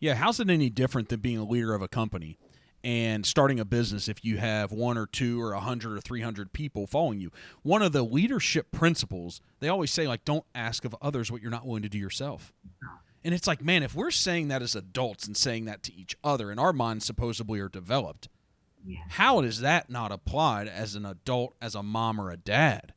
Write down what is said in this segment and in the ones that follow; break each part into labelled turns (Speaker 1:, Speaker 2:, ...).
Speaker 1: Yeah, how's it any different than being a leader of a company and starting a business if you have one or two or 100 or 300 people following you? One of the leadership principles, they always say, like, don't ask of others what you're not willing to do yourself. And it's like, man, if we're saying that as adults and saying that to each other, and our minds supposedly are developed, how is that not applied as an adult, as a mom or a dad?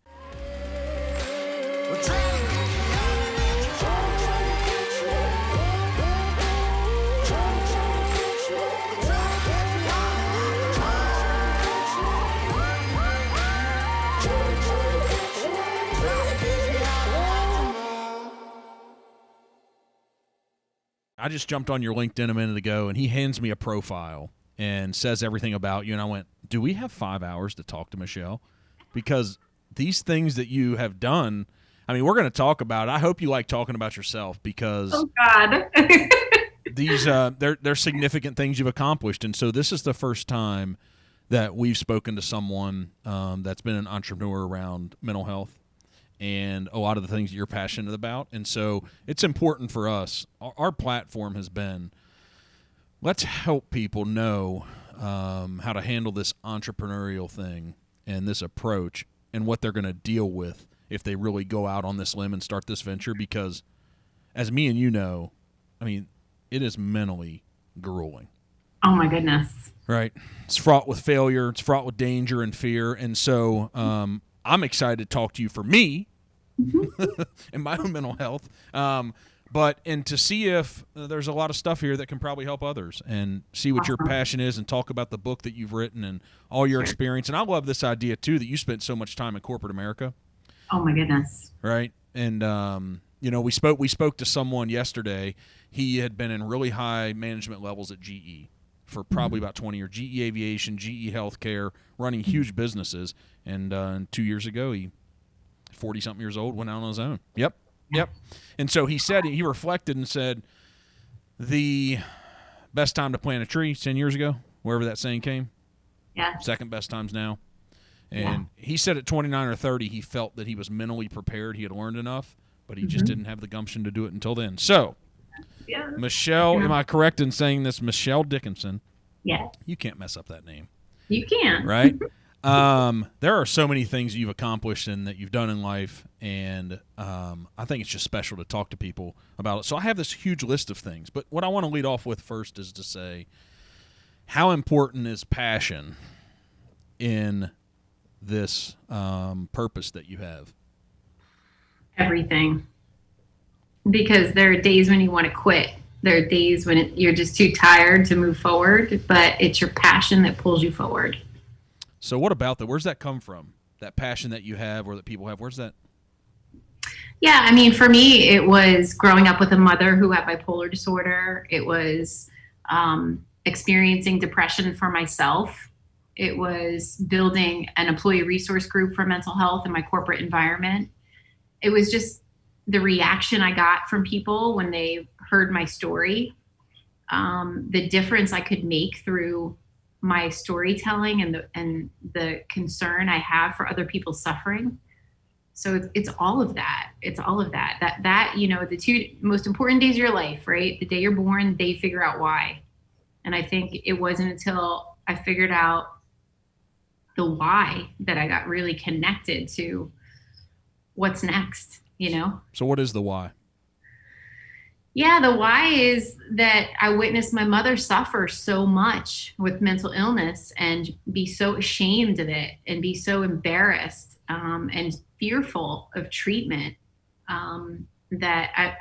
Speaker 1: I just jumped on your LinkedIn a minute ago, and he hands me a profile and says everything about you. And I went, do we have 5 hours to talk to Michelle? Because these things that you have done, I mean, we're going to talk about it. I hope you like talking about yourself because
Speaker 2: oh God.
Speaker 1: these they're significant things you've accomplished. And so this is the first time that we've spoken to someone that's been an entrepreneur around mental health and a lot of the things that you're passionate about. And so it's important for us. Our platform has been, let's help people know how to handle this entrepreneurial thing and this approach and what they're going to deal with if they really go out on this limb and start this venture. Because as me and you know, I mean, it is mentally grueling.
Speaker 2: Oh my goodness.
Speaker 1: Right. It's fraught with failure. It's fraught with danger and fear. And so I'm excited to talk to you for me and my own mental health. And to see if there's a lot of stuff here that can probably help others and see what your passion is and talk about the book that you've written and all your experience. And I love this idea too, that you spent so much time in corporate America.
Speaker 2: Oh my goodness.
Speaker 1: Right. And, we spoke to someone yesterday. He had been in really high management levels at GE for probably about 20 years, GE Aviation, GE Healthcare, running huge businesses. And 2 years ago, he, 40-something years old, went out on his own. Yep. And so he said, he reflected and said, the best time to plant a tree, 10 years ago, wherever that saying came.
Speaker 2: Yeah.
Speaker 1: Second best times now. And he said at 29 or 30, he felt that he was mentally prepared. He had learned enough, but he just didn't have the gumption to do it until then. So, Michelle, am I correct in saying this? Michelle Dickinson.
Speaker 2: Yes.
Speaker 1: You can't mess up that name.
Speaker 2: You can.
Speaker 1: Right? There are so many things you've accomplished and that you've done in life, and I think it's just special to talk to people about it. So I have this huge list of things, but what I want to lead off with first is to say, how important is passion in this purpose that you have?
Speaker 2: Everything. Because there are days when you want to quit. There are days when you're just too tired to move forward, but it's your passion that pulls you forward.
Speaker 1: So what about that? Where's that come from? That passion that you have or that people have? Where's that?
Speaker 2: Yeah, I mean, for me, it was growing up with a mother who had bipolar disorder. It was experiencing depression for myself. It was building an employee resource group for mental health in my corporate environment. It was just the reaction I got from people when they heard my story, the difference I could make through my storytelling and the concern I have for other people's suffering. So it's all of that. It's all of that. That the two most important days of your life, right? The day you're born, the day you figure out why. And I think it wasn't until I figured out the why that I got really connected to what's next,
Speaker 1: So what is the why?
Speaker 2: Yeah, the why is that I witnessed my mother suffer so much with mental illness and be so ashamed of it and be so embarrassed and fearful of treatment that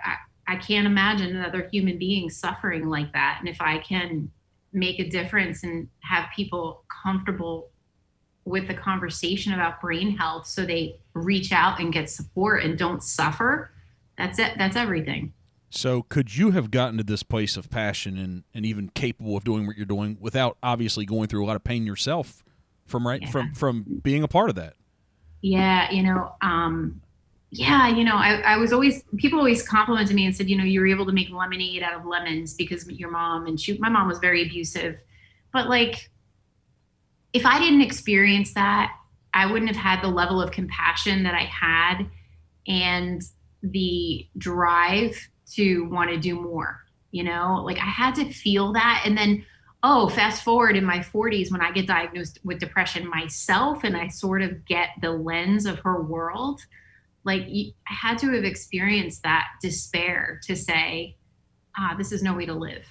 Speaker 2: I can't imagine another human being suffering like that. And if I can make a difference and have people comfortable with the conversation about brain health so they reach out and get support and don't suffer, that's it. That's everything.
Speaker 1: So could you have gotten to this place of passion and even capable of doing what you're doing without obviously going through a lot of pain yourself from being a part of that?
Speaker 2: Yeah, I was people always complimented me and said, you were able to make lemonade out of lemons because your mom, and my mom was very abusive. But if I didn't experience that, I wouldn't have had the level of compassion that I had and the drive to want to do more. Like I had to feel that. And then, oh, fast forward in my 40s when I get diagnosed with depression myself and I sort of get the lens of her world, like I had to have experienced that despair to say, this is no way to live.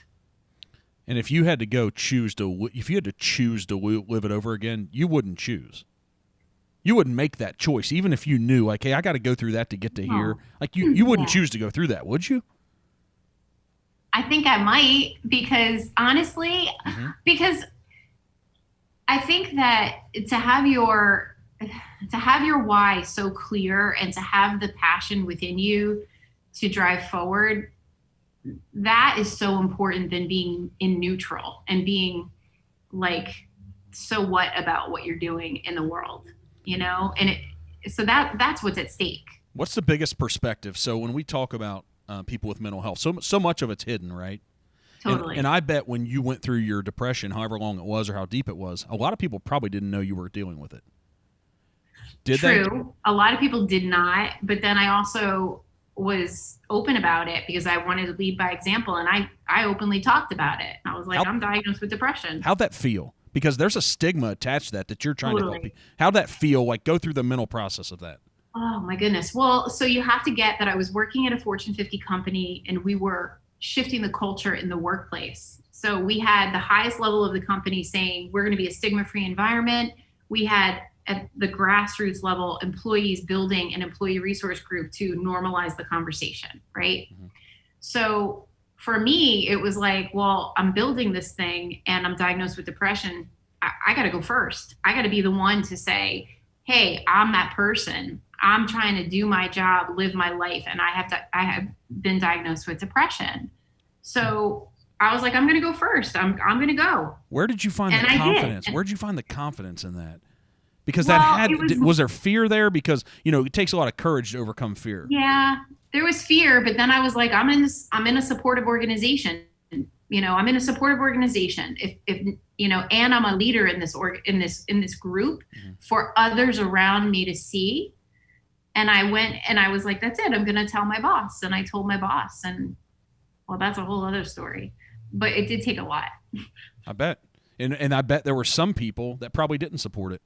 Speaker 1: And if you had to choose to live it over again, you wouldn't choose. You wouldn't make that choice, even if you knew, like, hey, I got to go through that to get to here. Like, you wouldn't choose to go through that, would you?
Speaker 2: I think I might, because honestly, because I think that to have your why so clear and to have the passion within you to drive forward, that is so important than being in neutral and being like, so what about what you're doing in the world, and so that's what's at stake.
Speaker 1: What's the biggest perspective? So when we talk about people with mental health, so much of it's hidden, right?
Speaker 2: Totally.
Speaker 1: And I bet when you went through your depression, however long it was or how deep it was, a lot of people probably didn't know you were dealing with it. Did they?
Speaker 2: True. A lot of people did not, but then I also was open about it because I wanted to lead by example, and I openly talked about it. I was like, I'm diagnosed with depression.
Speaker 1: How'd that feel? Because there's a stigma attached to that you're trying to help people. How'd that feel? Like, go through the mental process of that.
Speaker 2: Oh my goodness. Well, so you have to get that I was working at a Fortune 50 company and we were shifting the culture in the workplace. So we had the highest level of the company saying we're going to be a stigma-free environment. We had at the grassroots level employees building an employee resource group to normalize the conversation, right? Mm-hmm. So for me, it was like, well, I'm building this thing and I'm diagnosed with depression. I got to go first. I got to be the one to say, hey, I'm that person. I'm trying to do my job, live my life, and I have been diagnosed with depression. So I was like, I'm going to go first. I'm going to go.
Speaker 1: Where did you find the confidence? Where did you find the confidence in that? Because was there fear there? Because, it takes a lot of courage to overcome fear.
Speaker 2: Yeah, there was fear, but then I was like, I'm in a supportive organization. I'm in a supportive organization. If and I'm a leader in this group for others around me to see. And I went and I was like, that's it. I'm going to tell my boss. And I told my boss, and well, that's a whole other story, but it did take a lot.
Speaker 1: I bet. And I bet there were some people that probably didn't support it.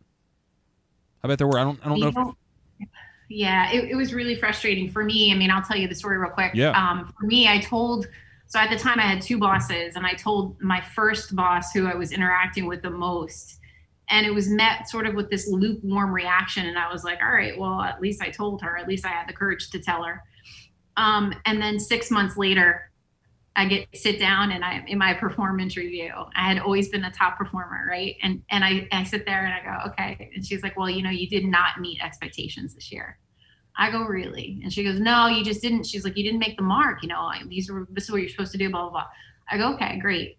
Speaker 1: I bet there were. I don't know.
Speaker 2: Yeah, it was really frustrating for me. I mean, I'll tell you the story real quick.
Speaker 1: Yeah.
Speaker 2: For me, so at the time I had two bosses, and I told my first boss who I was interacting with the most, and it was met sort of with this lukewarm reaction. And I was like, all right, well, at least I told her, at least I had the courage to tell her. And then 6 months later, I sit down and I'm in my performance review. I had always been a top performer, right? And I sit there and I go, okay. And she's like, well, you did not meet expectations this year. I go, really? And she goes, no, you just didn't. She's like, you didn't make the mark. This is what you're supposed to do, blah, blah, blah. I go, okay, great.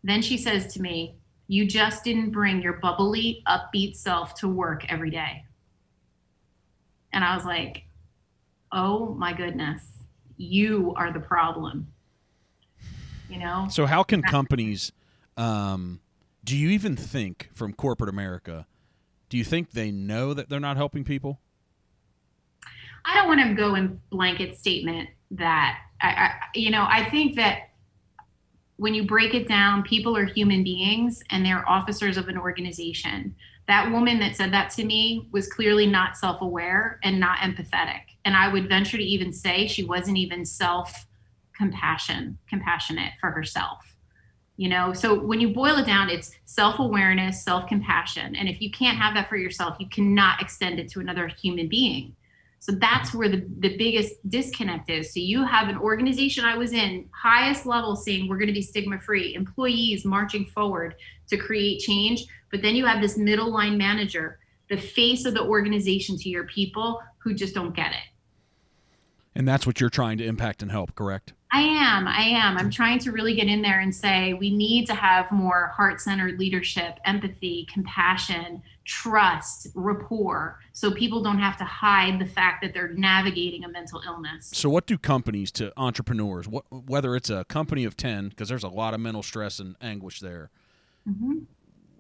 Speaker 2: Then she says to me, you just didn't bring your bubbly, upbeat self to work every day. And I was like, oh my goodness, you are the problem.
Speaker 1: So how can companies, do you even think from corporate America, do you think they know that they're not helping people?
Speaker 2: I don't want to go in blanket statement that, I think that when you break it down, people are human beings and they're officers of an organization. That woman that said that to me was clearly not self-aware and not empathetic. And I would venture to even say she wasn't even compassionate for herself. So when you boil it down, it's self-awareness, self-compassion. And if you can't have that for yourself, you cannot extend it to another human being. So that's where the biggest disconnect is. So you have an organization I was in, highest level, saying we're going to be stigma-free, employees marching forward to create change. But then you have this middle line manager, the face of the organization to your people, who just don't get it.
Speaker 1: And that's what you're trying to impact and help, correct?
Speaker 2: I am. I'm trying to really get in there and say we need to have more heart-centered leadership, empathy, compassion, trust, rapport, so people don't have to hide the fact that they're navigating a mental illness.
Speaker 1: So what do companies to entrepreneurs, whether it's a company of 10, because there's a lot of mental stress and anguish there,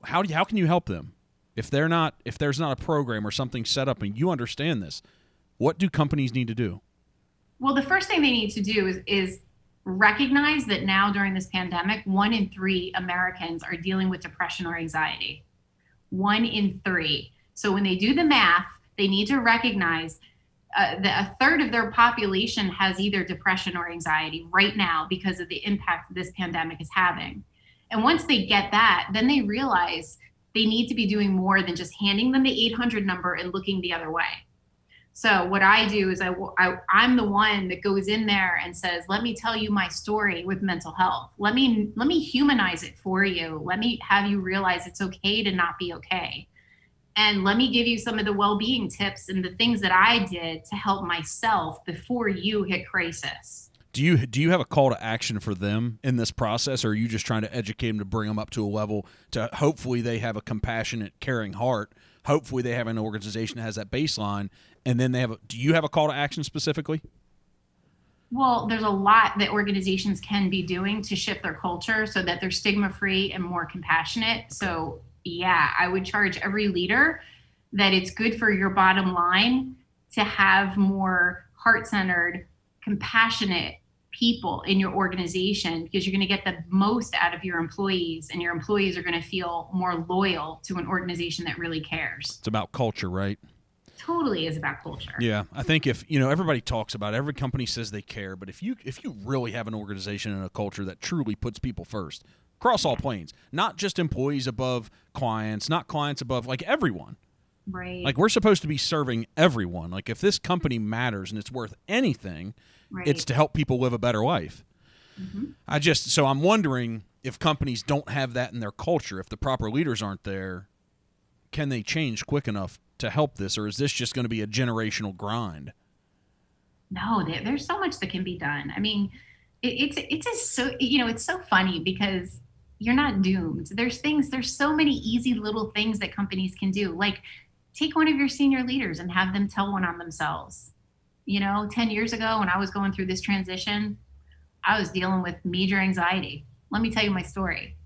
Speaker 1: how can you help them? If there's not a program or something set up and you understand this, what do companies need to do?
Speaker 2: Well, the first thing they need to do is recognize that now during this pandemic, 1 in 3 Americans are dealing with depression or anxiety. 1 in 3. So when they do the math, they need to recognize that a third of their population has either depression or anxiety right now because of the impact this pandemic is having. And once they get that, then they realize they need to be doing more than just handing them the 800 number and looking the other way. So what I do is I'm the one that goes in there and says, let me tell you my story with mental health. Let me humanize it for you. Let me have you realize it's okay to not be okay. And let me give you some of the well-being tips and the things that I did to help myself before you hit crisis.
Speaker 1: Do you have a call to action for them in this process, or are you just trying to educate them to bring them up to a level to hopefully they have a compassionate, caring heart? Hopefully they have an organization that has that baseline, and then do you have a call to action specifically?
Speaker 2: Well, there's a lot that organizations can be doing to shift their culture so that they're stigma-free and more compassionate. So yeah, I would charge every leader that it's good for your bottom line to have more heart-centered, compassionate people in your organization, because you're going to get the most out of your employees, and your employees are going to feel more loyal to an organization that really cares.
Speaker 1: It's about culture, right?
Speaker 2: Totally is about culture.
Speaker 1: Yeah, I think if everybody talks about it, every company says they care, but if you really have an organization and a culture that truly puts people first across all planes, not just employees above clients, not clients above, like everyone.
Speaker 2: Right.
Speaker 1: Like we're supposed to be serving everyone. Like if this company matters and it's worth anything,
Speaker 2: right,
Speaker 1: it's to help people live a better life. Mm-hmm. So I'm wondering if companies don't have that in their culture, if the proper leaders aren't there, can they change quick enough to help this, or is this just going to be a generational grind?
Speaker 2: No, there's so much that can be done. I mean, it's so funny because you're not doomed. There's so many easy little things that companies can do. Like take one of your senior leaders and have them tell one on themselves. 10 years ago when I was going through this transition, I was dealing with major anxiety. Let me tell you my story.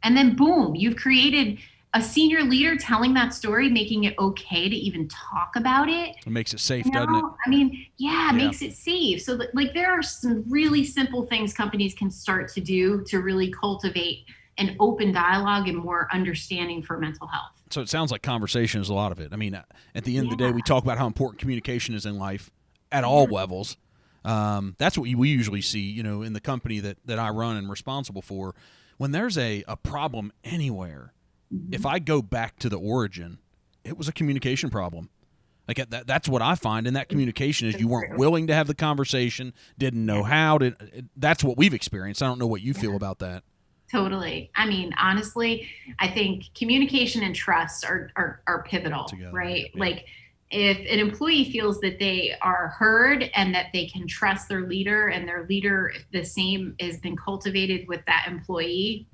Speaker 2: And then boom, you've created a senior leader telling that story, making it okay to even talk about it.
Speaker 1: It makes it safe, doesn't it?
Speaker 2: I mean, yeah, it makes it safe. So like there are some really simple things companies can start to do to really cultivate an open dialogue and more understanding for mental health.
Speaker 1: So it sounds like conversation is a lot of it. I mean, at the end of the day, we talk about how important communication is in life at all levels. That's what we usually see, in the company that I run and am responsible for. When there's a problem anywhere, if I go back to the origin, it was a communication problem. Like that's what I find in that communication is you weren't willing to have the conversation, didn't know how to. That's what we've experienced. I don't know what you feel about that.
Speaker 2: Totally. I mean, honestly, I think communication and trust are pivotal, together, right? Yeah. Like if an employee feels that they are heard and that they can trust their leader, and their leader, the same has been cultivated with that employee,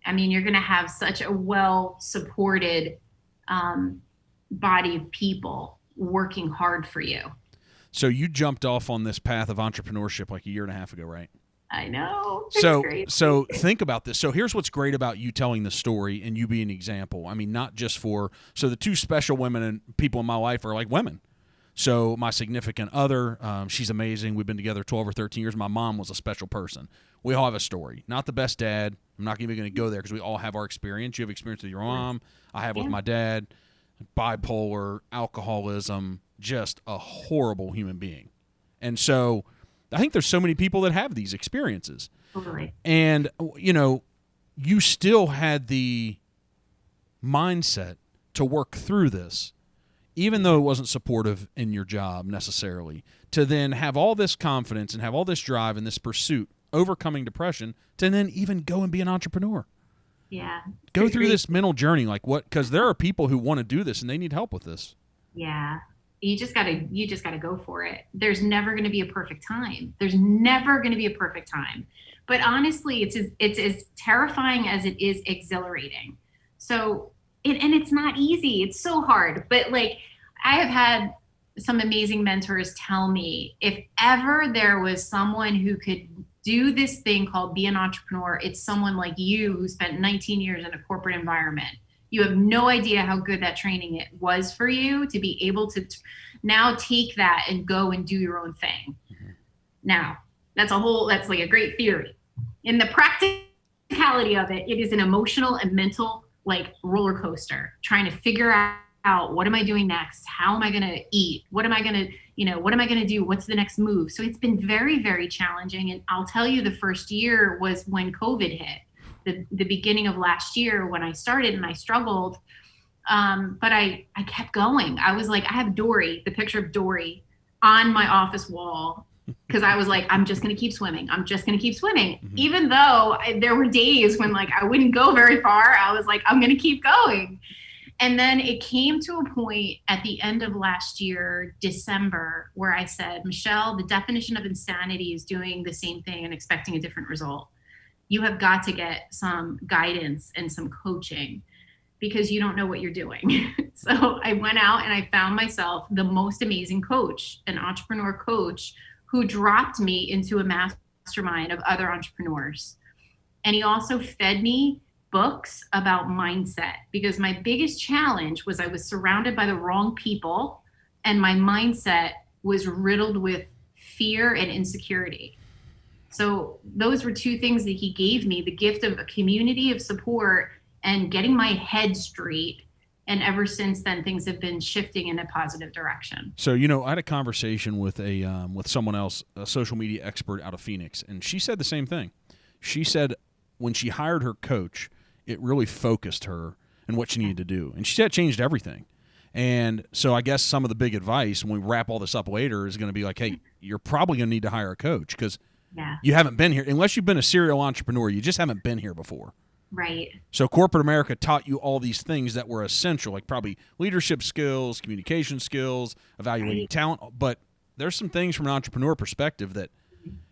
Speaker 2: I mean, you're going to have such a well-supported body of people working hard for you.
Speaker 1: So you jumped off on this path of entrepreneurship like a year and a half ago, right?
Speaker 2: I know.
Speaker 1: So think about this. So here's what's great about you telling the story and you being an example. I mean, not just so the two special women and people in my life are like women. So my significant other, she's amazing. We've been together 12 or 13 years. My mom was a special person. We all have a story. Not the best dad. I'm not even going to go there because we all have our experience. You have experience with your mom. I have with my dad. Bipolar, alcoholism, just a horrible human being. And so I think there's so many people that have these experiences.
Speaker 2: Totally.
Speaker 1: And, you still had the mindset to work through this, even though it wasn't supportive in your job necessarily, to then have all this confidence and have all this drive and this pursuit, overcoming depression, to then even go and be an entrepreneur.
Speaker 2: Yeah.
Speaker 1: Go through this mental journey, because there are people who want to do this and they need help with this.
Speaker 2: Yeah. You just gotta go for it. There's never going to be a perfect time. There's never going to be a perfect time. But honestly, it's as terrifying as it is exhilarating. So, and it's not easy. It's so hard. But like, I have had some amazing mentors tell me, if ever there was someone who could do this thing called be an entrepreneur, it's someone like you who spent 19 years in a corporate environment. You have no idea how good that training it was for you to be able to now take that and go and do your own thing. Mm-hmm. Now, That's like a great theory. In the practicality of it, it is an emotional and mental like roller coaster trying to figure out what am I doing next? How am I going to eat? What am I going to, what am I going to do? What's the next move? So it's been very, very challenging. And I'll tell you, the first year was when COVID hit, the beginning of last year when I started and I struggled. But I kept going. I was like, I have Dory, the picture of Dory on my office wall. Because I was like, I'm just going to keep swimming. I'm just going to keep swimming. Mm-hmm. Even though there were days when like I wouldn't go very far, I was like, I'm going to keep going. And then it came to a point at the end of last year, December, where I said, Michelle, the definition of insanity is doing the same thing and expecting a different result. You have got to get some guidance and some coaching because you don't know what you're doing. So I went out and I found myself the most amazing coach, an entrepreneur coach who dropped me into a mastermind of other entrepreneurs. And he also fed me books about mindset because my biggest challenge was I was surrounded by the wrong people and my mindset was riddled with fear and insecurity. So those were two things that he gave me, the gift of a community of support and getting my head straight. And ever since then, things have been shifting in a positive direction.
Speaker 1: So, I had a conversation with with someone else, a social media expert out of Phoenix, and she said the same thing. She said when she hired her coach, it really focused her and what she needed to do. And she said it changed everything. And so I guess some of the big advice when we wrap all this up later is going to be like, hey, you're probably going to need to hire a coach because you haven't been here. Unless you've been a serial entrepreneur, you just haven't been here before.
Speaker 2: Right.
Speaker 1: So corporate America taught you all these things that were essential, like probably leadership skills, communication skills, evaluating talent. But there's some things from an entrepreneur perspective that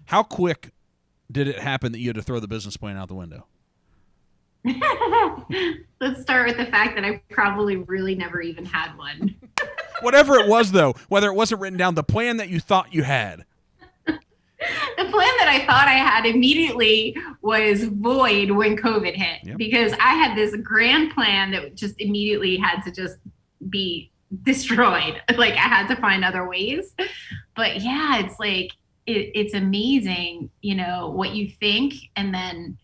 Speaker 1: how quick did it happen that you had to throw the business plan out the window?
Speaker 2: Let's start with the fact that I probably really never even had one.
Speaker 1: Whatever it was, though, whether it wasn't written down, the plan that you thought you had.
Speaker 2: The plan that I thought I had immediately was void when COVID hit because I had this grand plan that just immediately had to just be destroyed. Like I had to find other ways. But yeah, it's like, it's amazing, what you think. And then,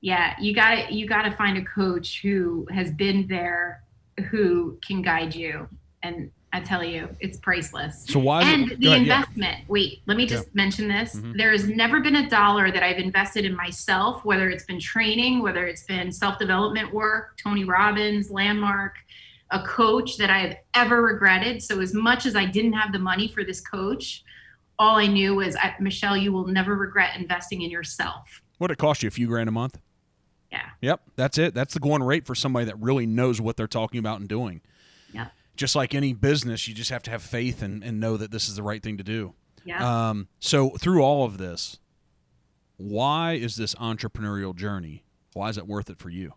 Speaker 2: you gotta find a coach who has been there, who can guide you. And I tell you, it's priceless.
Speaker 1: So why?
Speaker 2: And the investment. Wait, let me just mention this. Mm-hmm. There has never been a dollar that I've invested in myself, whether it's been training, whether it's been self-development work, Tony Robbins, Landmark, a coach that I've ever regretted. So as much as I didn't have the money for this coach, all I knew was, Michelle, you will never regret investing in yourself.
Speaker 1: What it cost you, a few grand a month?
Speaker 2: Yeah.
Speaker 1: Yep, that's it. That's the going rate for somebody that really knows what they're talking about and doing.
Speaker 2: Yep.
Speaker 1: Just like any business, you just have to have faith and know that this is the right thing to do.
Speaker 2: Yeah.
Speaker 1: So through all of this, why is this entrepreneurial journey, why is it worth it for you?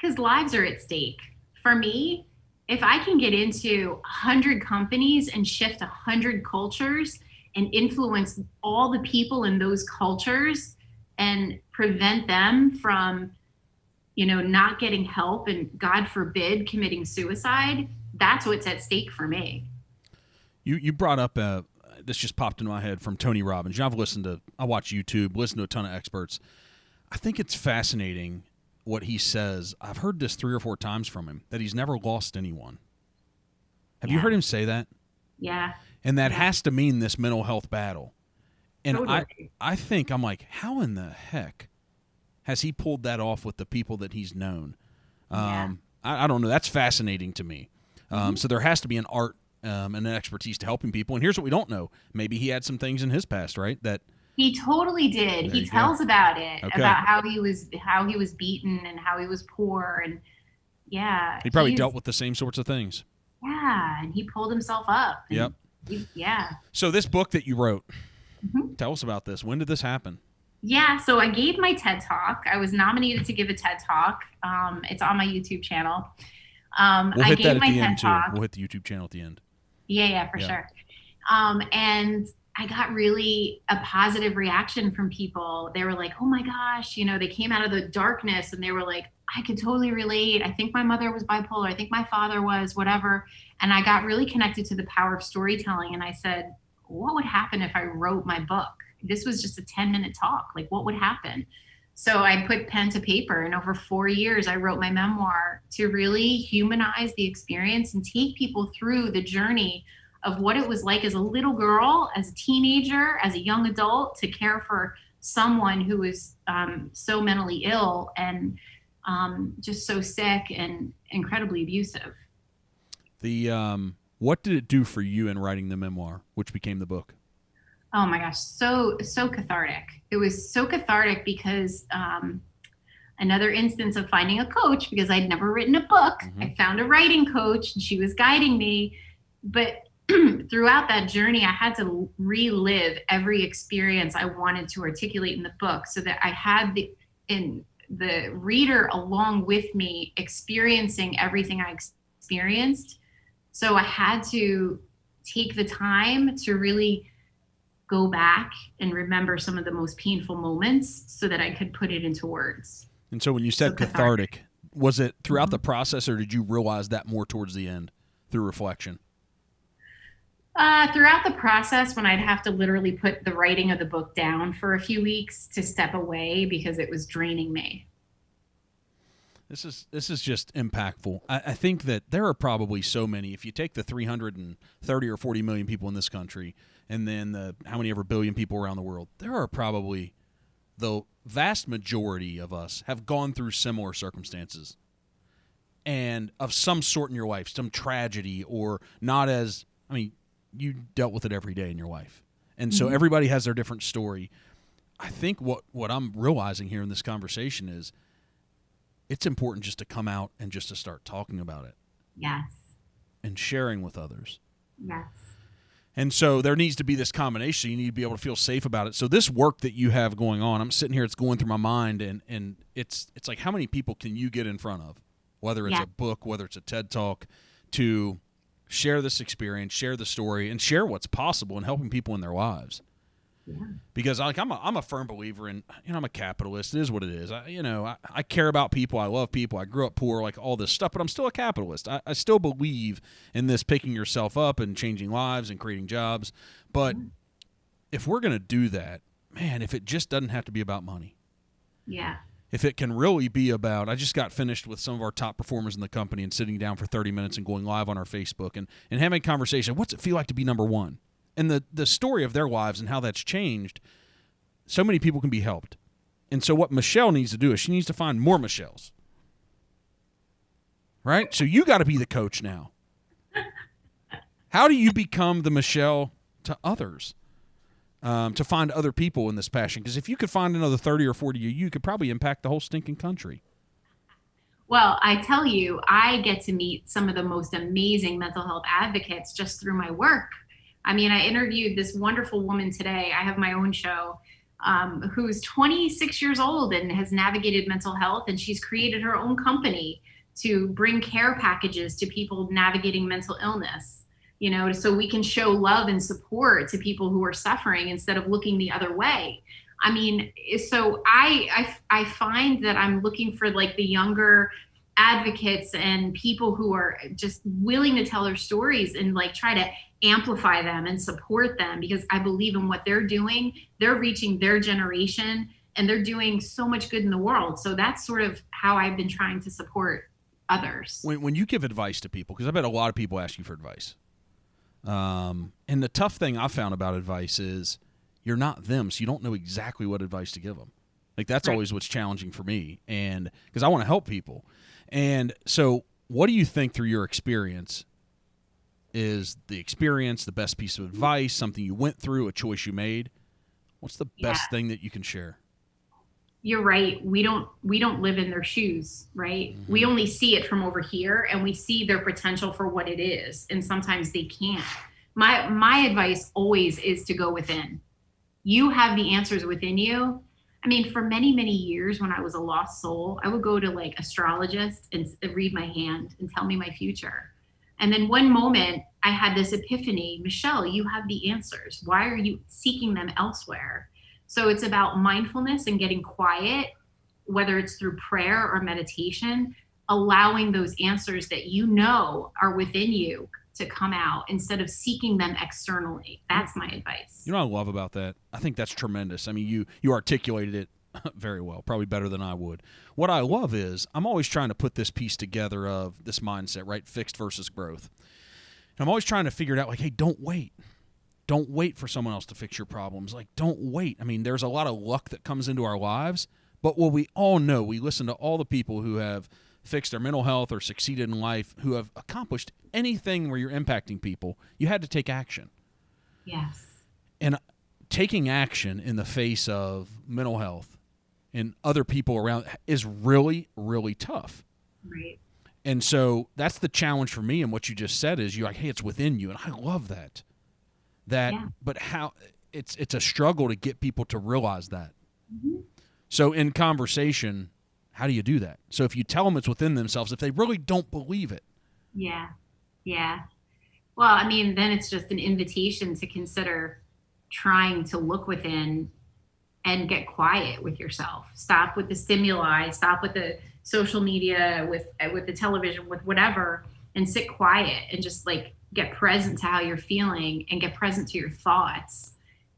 Speaker 2: Because lives are at stake. For me, if I can get into 100 companies and shift 100 cultures and influence all the people in those cultures and prevent them from not getting help and God forbid committing suicide, that's what's at stake for me.
Speaker 1: You brought up this just popped into my head from Tony Robbins. I watch YouTube, listen to a ton of experts. I think it's fascinating what he says. I've heard this 3 or 4 times from him, that he's never lost anyone. Have you heard him say that?
Speaker 2: Yeah.
Speaker 1: And that has to mean this mental health battle. And
Speaker 2: totally.
Speaker 1: I think, I'm like, how in the heck has he pulled that off with the people that he's known? I don't know. That's fascinating to me. So there has to be an art and an expertise to helping people. And here's what we don't know. Maybe he had some things in his past, right? That
Speaker 2: he totally did. He tells about it, about how he was beaten and how he was poor. And
Speaker 1: he probably dealt with the same sorts of things.
Speaker 2: Yeah. And he pulled himself up.
Speaker 1: Yep.
Speaker 2: Yeah.
Speaker 1: So this book that you wrote, tell us about this. When did this happen?
Speaker 2: Yeah, so I gave my TED Talk. I was nominated to give a TED Talk. It's on my YouTube channel.
Speaker 1: We'll hit that at the end, too. We'll hit the YouTube channel at the end.
Speaker 2: Yeah, for sure. And I got really a positive reaction from people. They were like, oh my gosh, they came out of the darkness and they were like, I could totally relate. I think my mother was bipolar. I think my father was, whatever. And I got really connected to the power of storytelling. And I said, what would happen if I wrote my book? This was just a 10-minute talk. Like, what would happen? So I put pen to paper, and over 4 years, I wrote my memoir to really humanize the experience and take people through the journey of what it was like as a little girl, as a teenager, as a young adult, to care for someone who was so mentally ill and just so sick and incredibly abusive.
Speaker 1: What did it do for you in writing the memoir, which became the book?
Speaker 2: Oh my gosh, so cathartic. It was so cathartic because another instance of finding a coach, because I'd never written a book.
Speaker 1: Mm-hmm.
Speaker 2: I found a writing coach and she was guiding me. But throughout that journey, I had to relive every experience I wanted to articulate in the book, so that I had the reader along with me experiencing everything I experienced. So I had to take the time to really go back and remember some of the most painful moments so that I could put it into words.
Speaker 1: And so when you said cathartic, was it throughout the process, or did you realize that more towards the end through reflection?
Speaker 2: Throughout the process, when I'd have to literally put the writing of the book down for a few weeks to step away because it was draining me.
Speaker 1: This is just impactful. I think that there are probably so many. If you take the 330 or 40 million people in this country, and then the how many ever billion people around the world, there are probably the vast majority of us have gone through similar circumstances, and of some sort in your life, some tragedy, or not as, I mean, you dealt with it every day in your life. And so everybody has their different story. I think what I'm realizing here in this conversation is it's important just to come out and just to start talking about it.
Speaker 2: Yes.
Speaker 1: And sharing with others.
Speaker 2: Yes.
Speaker 1: And so there needs to be this combination. You need to be able to feel safe about it. So this work that you have going on, I'm sitting here, it's going through my mind, and it's like, how many people can you get in front of, whether it's a book, whether it's a TED Talk, to share this experience, share the story, and share what's possible in helping people in their lives. Yeah. Because I'm a firm believer in, I'm a capitalist. It is what it is. I care about people. I love people. I grew up poor, like all this stuff, but I'm still a capitalist. I still believe in this picking yourself up and changing lives and creating jobs. But if we're going to do that, man, if it just doesn't have to be about money.
Speaker 2: Yeah.
Speaker 1: If it can really be about, I just got finished with some of our top performers in the company and sitting down for 30 minutes and going live on our Facebook and having a conversation. What's it feel like to be number one? And the story of their lives and how that's changed, so many people can be helped. And so what Michelle needs to do is she needs to find more Michelles. Right? So you got to be the coach now. How do you become the Michelle to others? To find other people in this passion? Because if you could find another 30 or 40 of you could probably impact the whole stinking country.
Speaker 2: Well, I tell you, I get to meet some of the most amazing mental health advocates just through my work. I mean, I interviewed this wonderful woman today. I have my own show, who's 26 years old and has navigated mental health, and she's created her own company to bring care packages to people navigating mental illness, so we can show love and support to people who are suffering instead of looking the other way. I mean, so I find that I'm looking for like the younger advocates and people who are just willing to tell their stories and like try to amplify them and support them, because I believe in what they're doing. They're reaching their generation and they're doing so much good in the world. So that's sort of how I've been trying to support others.
Speaker 1: When you give advice to people, because I bet a lot of people ask you for advice. And the tough thing I found about advice is you're not them, so you don't know exactly what advice to give them. Like that's
Speaker 2: Right.
Speaker 1: always what's challenging for me, and because I want to help people. And so what do you think through your experience is the best piece of advice, something you went through, a choice you made? What's the best thing that you can share?
Speaker 2: You're right. We don't live in their shoes, right? Mm-hmm. We only see it from over here, and we see their potential for what it is. And sometimes they can't. My advice always is to go within. You have the answers within you. I mean, for many, many years when I was a lost soul, I would go to like astrologists and read my hand and tell me my future. And then one moment I had this epiphany, Michelle, you have the answers. Why are you seeking them elsewhere? So it's about mindfulness and getting quiet, whether it's through prayer or meditation, allowing those answers that you know are within you to come out instead of seeking them externally. That's my advice.
Speaker 1: You know what I love about that? I think that's tremendous. I mean, you articulated it very well, probably better than I would. What I love is I'm always trying to put this piece together of this mindset, right? Fixed versus growth. And I'm always trying to figure it out like, hey, don't wait. Don't wait for someone else to fix your problems. Like, don't wait. I mean, there's a lot of luck that comes into our lives, but what we all know, we listen to all the people who have fixed their mental health or succeeded in life, who have accomplished anything where you're impacting people. You had to take action.
Speaker 2: Yes.
Speaker 1: And taking action in the face of mental health and other people around is really, really tough.
Speaker 2: Right.
Speaker 1: And so that's the challenge for me. And what you just said is you're like, hey, it's within you. And I love that. But how it's a struggle to get people to realize that.
Speaker 2: Mm-hmm.
Speaker 1: So in conversation, how do you do that? So if you tell them it's within themselves, if they really don't believe it.
Speaker 2: Yeah. Yeah. Well, I mean, then it's just an invitation to consider trying to look within and get quiet with yourself. Stop with the stimuli, stop with the social media, with the television, with whatever, and sit quiet and just like get present to how you're feeling and get present to your thoughts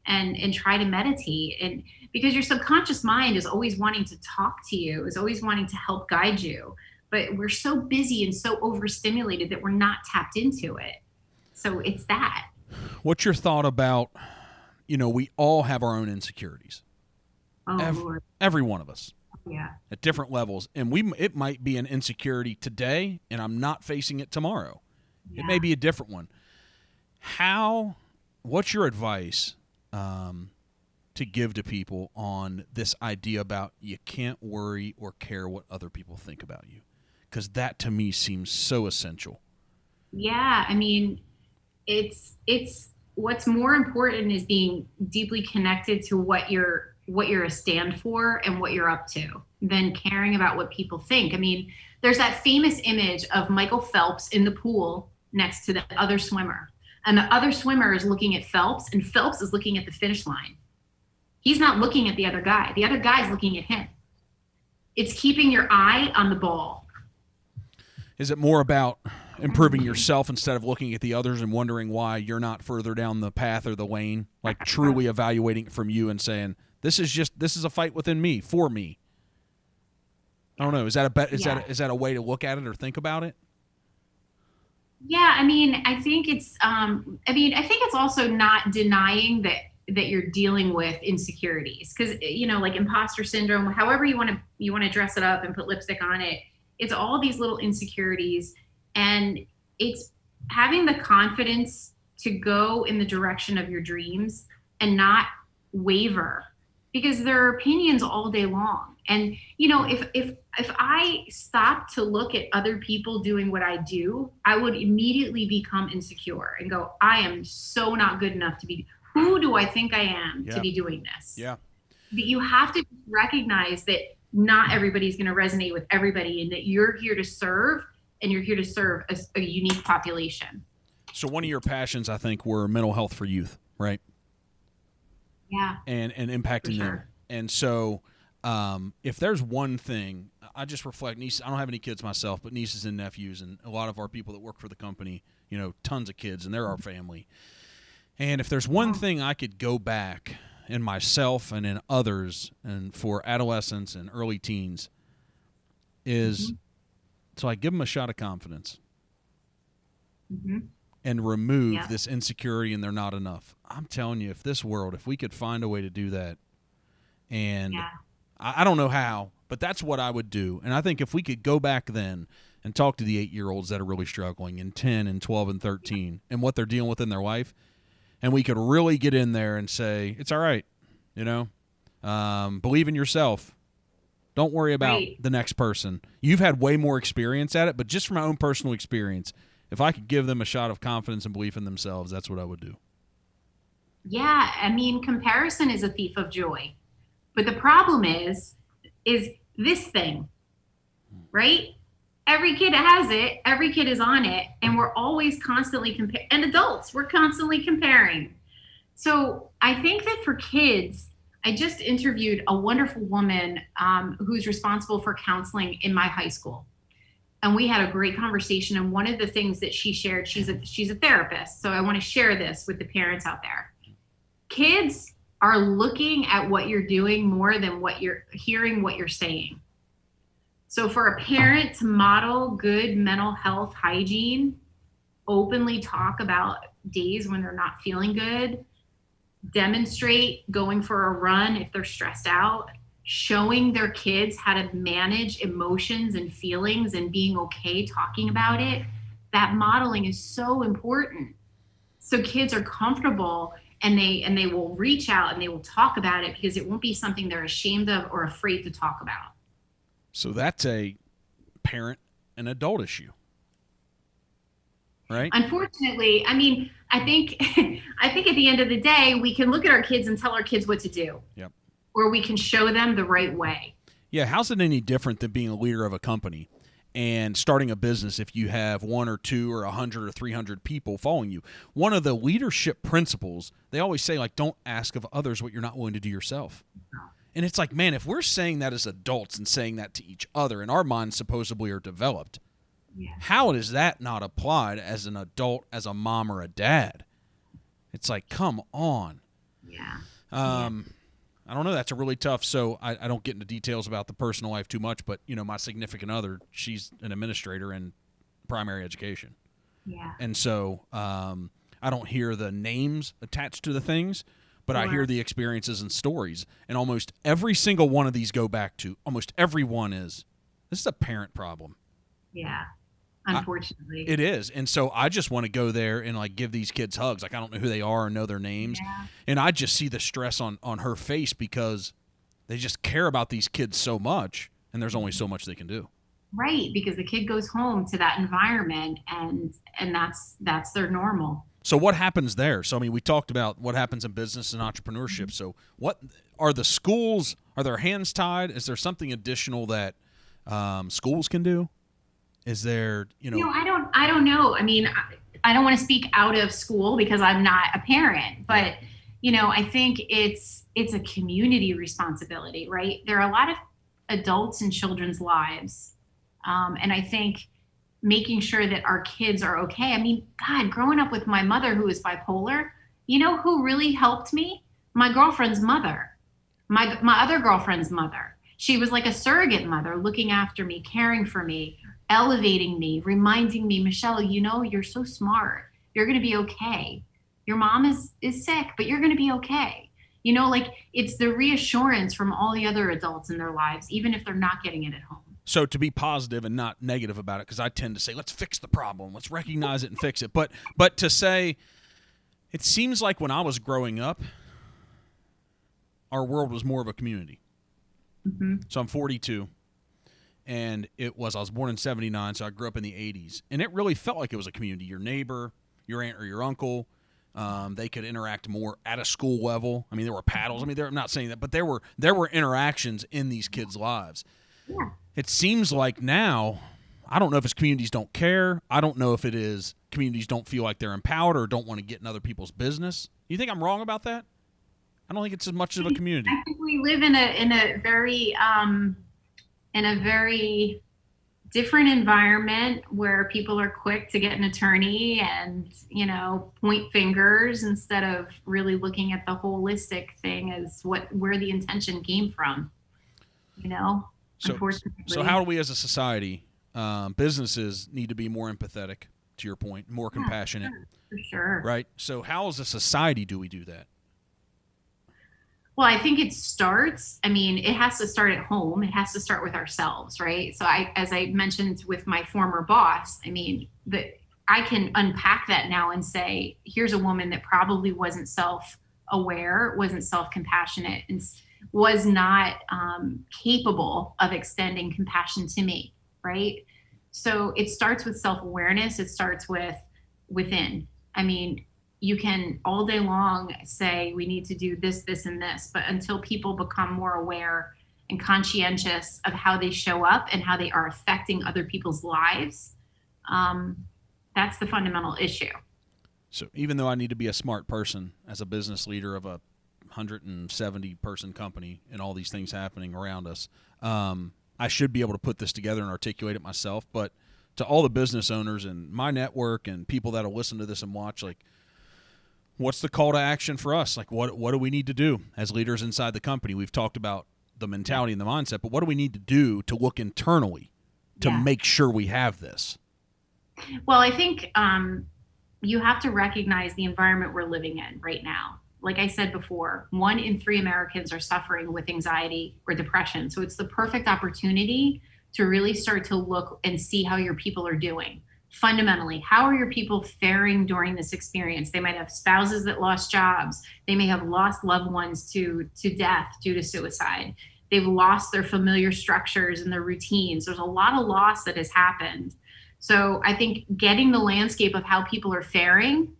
Speaker 2: and try to meditate. And because your subconscious mind is always wanting to talk to you, is always wanting to help guide you. But we're so busy and so overstimulated that we're not tapped into it. So it's that.
Speaker 1: What's your thought about, we all have our own insecurities.
Speaker 2: Oh, Lord.
Speaker 1: Every one of us.
Speaker 2: Yeah.
Speaker 1: At different levels. And it might be an insecurity today, and I'm not facing it tomorrow. Yeah. It may be a different one. What's your advice to give to people on this idea about you can't worry or care what other people think about you? Because that to me seems so essential.
Speaker 2: Yeah, I mean, it's what's more important is being deeply connected to what you're a stand for and what you're up to than caring about what people think. I mean, there's that famous image of Michael Phelps in the pool next to the other swimmer. And the other swimmer is looking at Phelps, and Phelps is looking at the finish line. He's not looking at the other guy. The other guy's looking at him. It's keeping your eye on the ball.
Speaker 1: Is it more about improving yourself instead of looking at the others and wondering why you're not further down the path or the lane? Like truly evaluating it from you and saying, this is a fight within me, for me. I don't know. Is that a way to look at it or think about it?
Speaker 2: Yeah, I mean, I think it's also not denying that you're dealing with insecurities, because like imposter syndrome, however you want to dress it up and put lipstick on it, it's all these little insecurities, and it's having the confidence to go in the direction of your dreams and not waver, because there are opinions all day long. And if I stop to look at other people doing what I do, I would immediately become insecure and go, I am so not good enough to be. Who do I think I am to be doing this?
Speaker 1: Yeah.
Speaker 2: But you have to recognize that not everybody's going to resonate with everybody, and that you're here to serve, and you're here to serve a unique population.
Speaker 1: So one of your passions, I think, were mental health for youth, right?
Speaker 2: Yeah.
Speaker 1: And impacting them. And so if there's one thing, I just reflect, I don't have any kids myself, but nieces and nephews, and a lot of our people that work for the company, tons of kids, and they're our family. And if there's one thing I could go back in myself and in others and for adolescents and early teens is so I give them a shot of confidence and remove this insecurity and they're not enough. I'm telling you, if we could find a way to do that, and I don't know how, but that's what I would do. And I think if we could go back then and talk to the 8-year-olds that are really struggling, and 10 and 12 and 13 and what they're dealing with in their life, and we could really get in there and say, it's all right, believe in yourself. Don't worry about the next person. You've had way more experience at it, but just from my own personal experience, if I could give them a shot of confidence and belief in themselves, that's what I would do.
Speaker 2: Yeah, I mean, comparison is a thief of joy. But the problem is this thing, right? Every kid has it. Every kid is on it. And we're always constantly comparing. And adults, we're constantly comparing. So I think that for kids, I just interviewed a wonderful woman who's responsible for counseling in my high school. and we had a great conversation. And one of the things that she shared, she's a therapist, so I want to share this with the parents out there. Kids are looking at what you're doing more than what you're hearing, what you're saying. So for a parent to model good mental health hygiene, openly talk about days when they're not feeling good, demonstrate going for a run if they're stressed out, showing their kids how to manage emotions and feelings and being okay talking about it, that modeling is so important. So kids are comfortable, and they will reach out and they will talk about it, because it won't be something they're ashamed of or afraid to talk about.
Speaker 1: So that's a parent and adult issue, right?
Speaker 2: Unfortunately, I mean, I think at the end of the day, we can look at our kids and tell our kids what to do.
Speaker 1: Yep.
Speaker 2: Or we can show them the right way.
Speaker 1: Yeah, how's it any different than being a leader of a company and starting a business if you have 1 or 2 or 100 or 300 people following you? One of the leadership principles, they always say, like, don't ask of others what you're not willing to do yourself. And it's like, man, if we're saying that as adults and saying that to each other, and our minds supposedly are developed, how is that not applied as an adult, as a mom or a dad? It's like, come on.
Speaker 2: Yeah.
Speaker 1: I don't know. That's a really tough. So I don't get into details about the personal life too much, but, you know, my significant other, she's an administrator in primary education.
Speaker 2: Yeah.
Speaker 1: And so I don't hear the names attached to the things, but I hear the experiences and stories. And almost every single one of these go back to, almost every one is, this is a parent problem.
Speaker 2: Yeah. Unfortunately.
Speaker 1: It is. And so I just want to go there and, like, give these kids hugs. Like, I don't know who they are or know their names.
Speaker 2: Yeah.
Speaker 1: And I just see the stress on her face, because they just care about these kids so much, and there's only so much they can do.
Speaker 2: Right. Because the kid goes home to that environment, and that's their normal.
Speaker 1: So what happens there? So, I mean, we talked about what happens in business and entrepreneurship. So what are the schools, are their hands tied? Is there something additional that schools can do? Is there,
Speaker 2: I don't know. I mean, I don't want to speak out of school because I'm not a parent, but, I think it's a community responsibility, right? There are a lot of adults in children's lives. And I think making sure that our kids are okay. I mean, God, growing up with my mother who is bipolar, you know who really helped me? My girlfriend's mother, my other girlfriend's mother. She was like a surrogate mother, looking after me, caring for me, elevating me, reminding me, Michelle, you're so smart. You're going to be okay. Your mom is sick, but you're going to be okay. It's the reassurance from all the other adults in their lives, even if they're not getting it at home.
Speaker 1: So to be positive and not negative about it, because I tend to say, let's fix the problem. Let's recognize it and fix it. But to say, it seems like when I was growing up, our world was more of a community. Mm-hmm. So I'm 42. And I was born in 79, so I grew up in the 80s. And it really felt like it was a community. Your neighbor, your aunt or your uncle, they could interact more at a school level. I mean, there were paddles. I mean, I'm not saying that, but there were interactions in these kids' lives.
Speaker 2: Yeah.
Speaker 1: It seems like now, I don't know if it's communities don't care. I don't know if it is communities don't feel like they're empowered or don't want to get in other people's business. You think I'm wrong about that? I don't think it's as much of a community.
Speaker 2: I think we live in a very different environment where people are quick to get an attorney and, point fingers instead of really looking at the holistic thing as where the intention came from, unfortunately.
Speaker 1: So how do we as a society, businesses need to be more empathetic, to your point, more compassionate?
Speaker 2: For sure.
Speaker 1: Right? So how as a society do we do that?
Speaker 2: Well, I think it has to start at home. It has to start with ourselves, right? So as I mentioned with my former boss, I can unpack that now and say, here's a woman that probably wasn't self-aware, wasn't self-compassionate, and was not capable of extending compassion to me, right? So it starts with self-awareness. It starts within. You can all day long say we need to do this, this, and this, but until people become more aware and conscientious of how they show up and how they are affecting other people's lives, that's the fundamental issue.
Speaker 1: So even though I need to be a smart person as a business leader of a 170-person company and all these things happening around us, I should be able to put this together and articulate it myself, but to all the business owners in my network and people that'll listen to this and watch, like, what's the call to action for us? Like, what do we need to do as leaders inside the company? We've talked about the mentality and the mindset, but what do we need to do to look internally to make sure we have this?
Speaker 2: Well, I think you have to recognize the environment we're living in right now. Like I said before, 1 in 3 Americans are suffering with anxiety or depression. So it's the perfect opportunity to really start to look and see how your people are doing. Fundamentally, how are your people faring during this experience? They might have spouses that lost jobs. They may have lost loved ones to death due to suicide. They've lost their familiar structures and their routines. There's a lot of loss that has happened. So I think getting the landscape of how people are faring,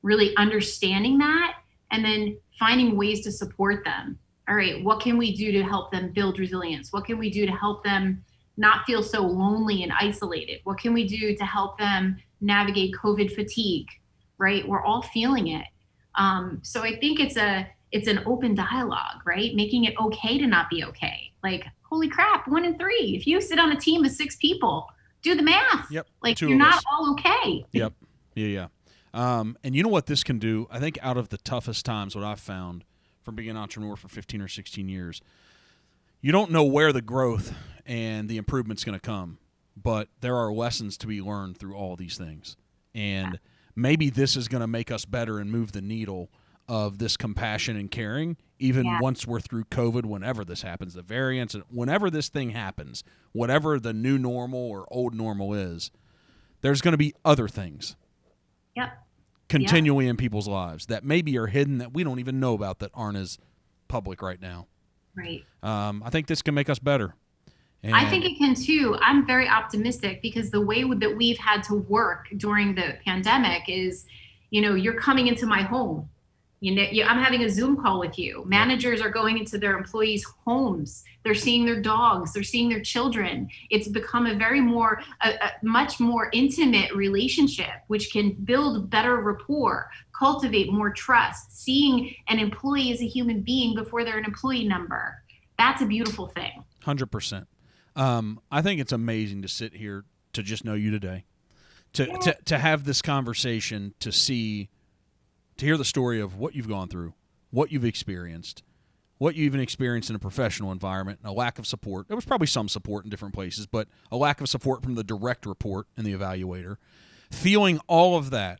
Speaker 2: really understanding that, and then finding ways to support them. All right, what can we do to help them build resilience? What can we do to help them not feel so lonely and isolated? What can we do to help them navigate COVID fatigue, right? We're all feeling it. So I think it's an open dialogue, right? Making it okay to not be okay. Like, holy crap, 1 in 3. If you sit on a team of 6 people, do the math.
Speaker 1: Yep.
Speaker 2: Like, you're not all okay.
Speaker 1: Yep. Yeah. And you know what this can do? I think out of the toughest times, what I've found from being an entrepreneur for 15 or 16 years, you don't know where the growth and the improvement's going to come, but there are lessons to be learned through all these things. And maybe this is going to make us better and move the needle of this compassion and caring, even once we're through COVID, whenever this happens, the variants, and whenever this thing happens, whatever the new normal or old normal is, there's going to be other things continually in people's lives that maybe are hidden that we don't even know about, that aren't as public right now.
Speaker 2: Right.
Speaker 1: I think this can make us better. And
Speaker 2: I think it can too. I'm very optimistic because the way that we've had to work during the pandemic is, you're coming into my home. I'm having a Zoom call with you. Managers are going into their employees' homes. They're seeing their dogs. They're seeing their children. It's become a much more intimate relationship, which can build better rapport, cultivate more trust, seeing an employee as a human being before they're an employee number. That's a beautiful thing.
Speaker 1: 100%. I think it's amazing to sit here, to just know you today, to have this conversation, to hear the story of what you've gone through, what you've experienced, what you even experienced in a professional environment, and a lack of support. There was probably some support in different places, but a lack of support from the direct report and the evaluator. Feeling all of that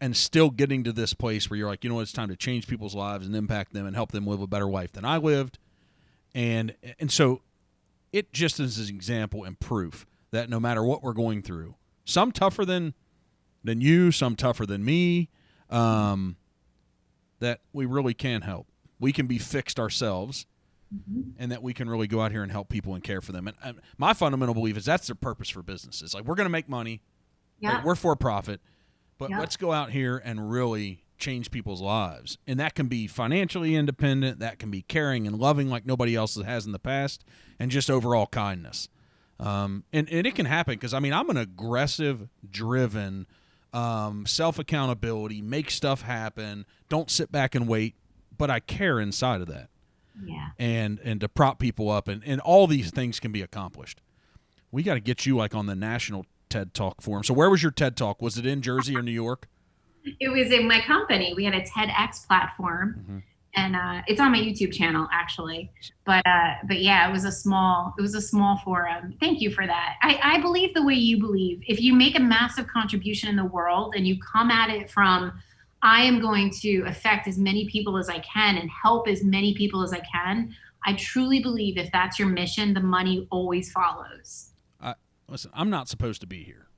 Speaker 1: and still getting to this place where you're like, it's time to change people's lives and impact them and help them live a better life than I lived. And so it just is an example and proof that no matter what we're going through, some tougher than you, some tougher than me, that we really can help. We can be fixed ourselves, and that we can really go out here and help people and care for them. And my fundamental belief is that's their purpose for businesses. Like, we're going to make money. Like, we're for profit, but let's go out here and really change people's lives. And that can be financially independent. That can be caring and loving like nobody else has in the past, and just overall kindness. And it can happen because, I'm an aggressive, driven, self-accountability, make stuff happen, don't sit back and wait, but I care inside of that.
Speaker 2: Yeah.
Speaker 1: And to prop people up, and all these things can be accomplished. We got to get you like on the national TED Talk forum. So where was your TED Talk? Was it in Jersey or New York?
Speaker 2: It was in my company. We had a TEDx platform, and it's on my YouTube channel actually. But yeah, it was a small forum. Thank you for that. I believe the way you believe. If you make a massive contribution in the world and you come at it from, I am going to affect as many people as I can and help as many people as I can, I truly believe if that's your mission, the money always follows.
Speaker 1: Listen, I'm not supposed to be here.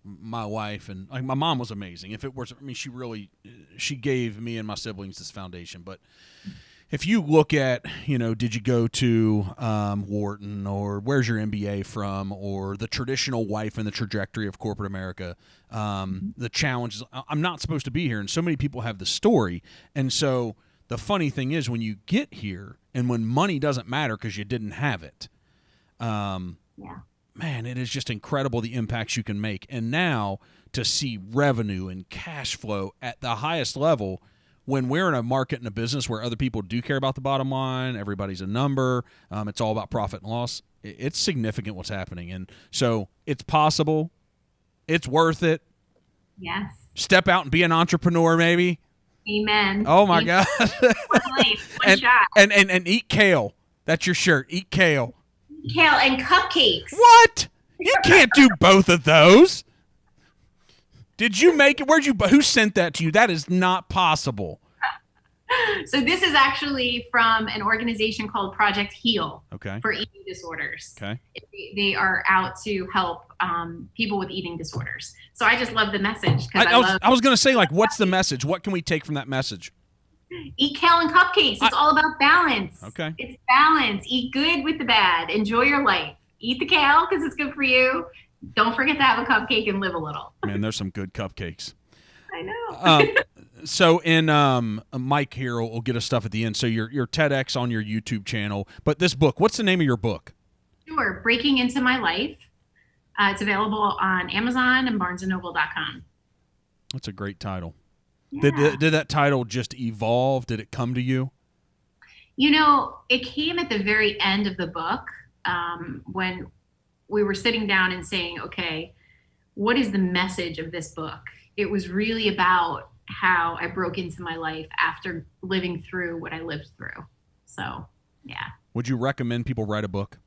Speaker 1: My wife and my mom was amazing. If it was, she gave me and my siblings this foundation. But if you look at, did you go to Wharton, or where's your MBA from, or the traditional wife and the trajectory of corporate America, the challenges, I'm not supposed to be here. And so many people have the story. And so the funny thing is, when you get here and when money doesn't matter because you didn't have it, man, it is just incredible the impacts you can make. And now to see revenue and cash flow at the highest level, when we're in a market and a business where other people do care about the bottom line, everybody's a number, it's all about profit and loss, it's significant what's happening. And so it's possible. It's worth it.
Speaker 2: Yes.
Speaker 1: Step out and be an entrepreneur, maybe.
Speaker 2: Amen.
Speaker 1: Oh my God.
Speaker 2: One life, one shot.
Speaker 1: And eat kale. That's your shirt. Eat kale.
Speaker 2: Kale and cupcakes.
Speaker 1: What? You can't do both of those. Did you make it? Who sent that to you? That is not possible.
Speaker 2: So this is actually from an organization called Project Heal for eating disorders.
Speaker 1: Okay.
Speaker 2: They are out to help people with eating disorders. So I just love the message.
Speaker 1: I was going to say, like, what's the message? What can we take from that message?
Speaker 2: Eat kale and cupcakes. It's all about balance.
Speaker 1: Okay.
Speaker 2: It's balance. Eat good with the bad. Enjoy your life. Eat the kale because it's good for you. Don't forget to have a cupcake and live a little.
Speaker 1: Man, there's some good cupcakes.
Speaker 2: I know.
Speaker 1: So in Mike here will get us stuff at the end. So your TEDx on your YouTube channel, but this book, what's the name of your book?
Speaker 2: Sure, Breaking Into My Life. It's available on Amazon and BarnesandNoble.com.
Speaker 1: That's a great title.
Speaker 2: Yeah.
Speaker 1: Did that title just evolve? Did it come to you?
Speaker 2: You know, it came at the very end of the book when we were sitting down and saying, okay, what is the message of this book? It was really about how I broke into my life after living through what I lived through. So, yeah.
Speaker 1: Would you recommend people write a book?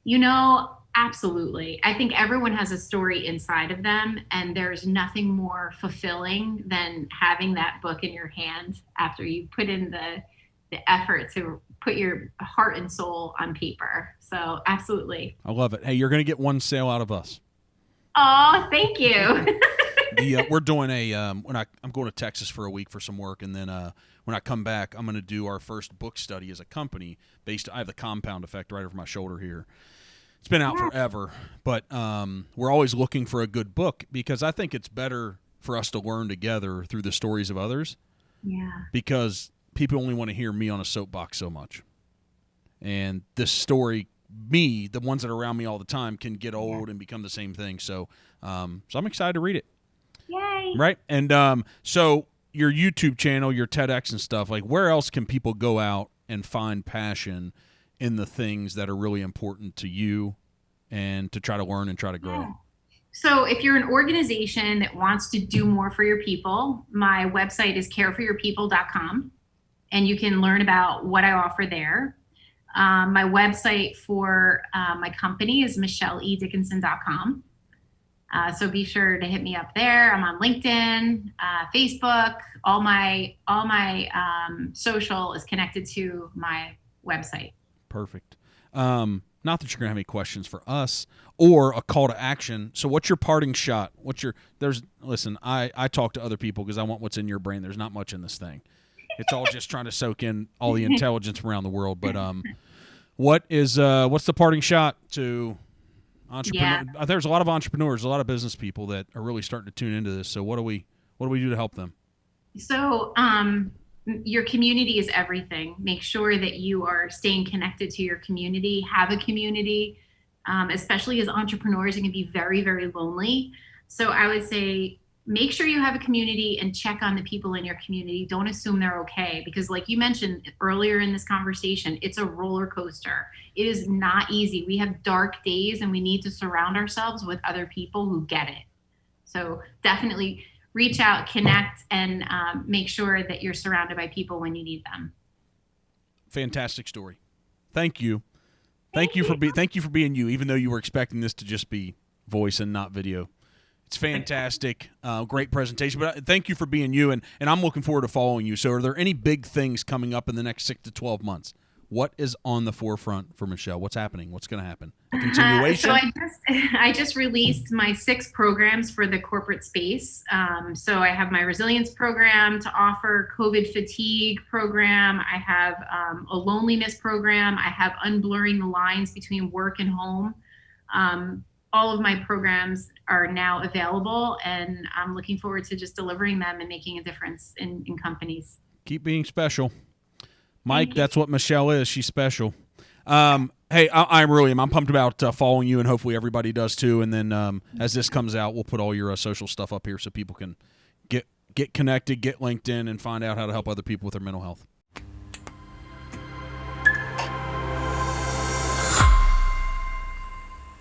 Speaker 2: You know, absolutely. I think everyone has a story inside of them, and there's nothing more fulfilling than having that book in your hand after you put in the effort to put your heart and soul on paper. So, absolutely.
Speaker 1: I love it. Hey, you're going to get one sale out of us.
Speaker 2: Oh, thank you.
Speaker 1: We're doing I'm going to Texas for a week for some work, and then when I come back, I'm going to do our first book study as a company. I have the Compound Effect right over my shoulder here. It's been out forever, but we're always looking for a good book because I think it's better for us to learn together through the stories of others.
Speaker 2: Yeah.
Speaker 1: Because people only want to hear me on a soapbox so much, and this story, the ones that are around me all the time, can get old and become the same thing. So I'm excited to read it.
Speaker 2: Yay.
Speaker 1: Right. And so your YouTube channel, your TEDx and stuff, like where else can people go out and find passion in the things that are really important to you and to try to learn and try to grow?
Speaker 2: Yeah. So if you're an organization that wants to do more for your people, my website is careforyourpeople.com, and you can learn about what I offer there. My website for my company is michelledickinson.com. So be sure to hit me up there. I'm on LinkedIn, Facebook. All my social is connected to my website.
Speaker 1: Perfect. Not that you're gonna have any questions for us or a call to action. So what's your parting shot? Listen, I talk to other people because I want what's in your brain. There's not much in this thing. It's all just trying to soak in all the intelligence from around the world. But what's the parting shot to entrepreneurs? Yeah. There's a lot of entrepreneurs, a lot of business people that are really starting to tune into this. So what do we do to help them?
Speaker 2: So your community is everything. Make sure that you are staying connected to your community. Have a community, especially as entrepreneurs, it can be very, very lonely. So I would say make sure you have a community and check on the people in your community. Don't assume they're okay, because like you mentioned earlier in this conversation, it's a roller coaster. It is not easy. We have dark days, and we need to surround ourselves with other people who get it. So definitely reach out, connect, and make sure that you're surrounded by people when you need them.
Speaker 1: Fantastic story. Thank you. Thank you for being you, even though you were expecting this to just be voice and not video. It's fantastic. Great presentation. But thank you for being you, and I'm looking forward to following you. So are there any big things coming up in the next 6 to 12 months? What is on the forefront for Michelle? What's happening? What's going to happen? A continuation?
Speaker 2: So I just released my 6 programs for the corporate space. So I have my resilience program to offer, COVID fatigue program. I have a loneliness program. I have unblurring the lines between work and home. All of my programs are now available, and I'm looking forward to just delivering them and making a difference in companies.
Speaker 1: Keep being special. Mike, that's what Michelle is. She's special. Hey, I really am. I'm pumped about following you, and hopefully everybody does too. And then as this comes out, we'll put all your social stuff up here so people can get connected, get linked in, and find out how to help other people with their mental health.